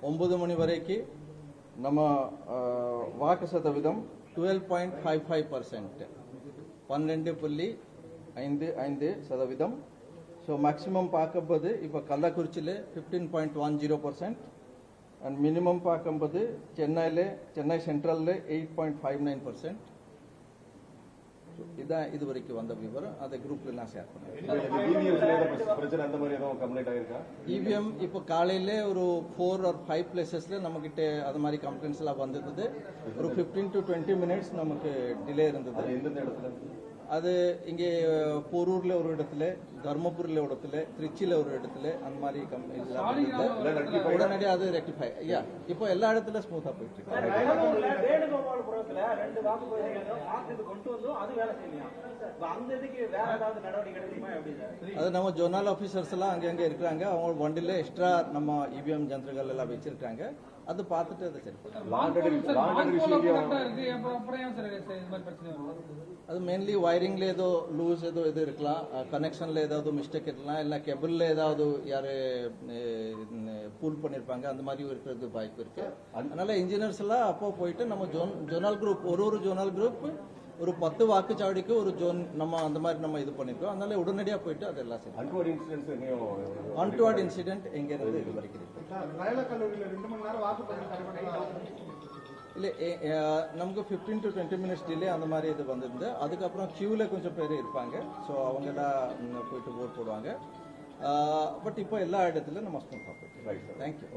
9 மணி வரைக்கும் நம்ம வாக்கு சதவீதம் 12.55%, 12.55%. ஸோ மேக்ஸிமம் பார்க்கும்போது இப்போ கள்ளக்குறிச்சியில் 15.10% அண்ட் மினிமம் பார்க்கும்போது சென்னை சென்ட்ரலில் 8.59%. இதான் இது வரைக்கும் வந்த விவரம். அதை குரூப்ல நான் ஷேர் பண்ணேன். இவிஎம் இப்போ காலையில ஒரு 4 or 5 பிளேசஸ்ல நம்மகிட்ட அது மாதிரி கம்ப்ளைண்ட்ஸ் எல்லாம் வந்திருந்தது. ஒரு 15 to 20 மினிட்ஸ் நமக்கு டிலே இருந்தது. அது இங்கே போரூர்ல ஒரு இடத்துல, தர்மபுரியில் ஒரு இடத்துல, திருச்சியில ஒரு இடத்துல அந்த மாதிரி உடனடியாக அது ரெக்டிஃபை. இப்போ எல்லா இடத்துல ஸ்மூத்தா போயிட்டு இருக்கு. அது நம்ம ஜோனல் ஆபீசர்ஸ் எல்லாம் அங்கங்க இருக்கிறாங்க. அவங்க வண்டியில எக்ஸ்ட்ரா நம்ம இவிஎம் ஜந்திரங்கள் எல்லாம் வச்சிருக்காங்க. அது பார்த்துட்டு அதை சரி. அது மெயின்லி வயரிங்ல ஏதோ லூஸ் ஏதோ இது இருக்கலாம், கனெக்ஷன்ல ஏதாவது மிஸ்டேக் இருக்கலாம், இல்ல கேபிள்ல ஏதாவது யாரு பூல் பண்ணிருப்பாங்க, அந்த மாதிரி இருக்கிறது வாய்ப்பு இருக்கு. அதனால இன்ஜினியர்ஸ் எல்லாம் அப்போ போயிட்டு நம்ம ஜோனல் குரூப், ஒரு ஜோனல் குரூப் ஒரு 10 வாக்குச்சாவடிக்கு ஒரு ஜோன் நம்ம அந்த மாதிரி நம்ம இது பண்ணிருக்கோம். அதனால உடனடியா போயிட்டு அதெல்லாம் சரி. அன்டுவர்ட் இன்சிடென்ட் எங்க இருந்து இது வரைக்கும் இல்ல, நமக்கு 15 to 20 மினிட்ஸ் டிலே அந்த மாதிரி இது வந்திருந்து. அதுக்கப்புறம் கியூல கொஞ்சம் பேர் இருப்பாங்க. ஸோ அவங்க எல்லாம் போயிட்டு ஓட் போடுவாங்க. பட் இப்போ எல்லா இடத்துலயும் நம்ம ஸ்மூத்தா போயிட்டு. தேங்க்யூ.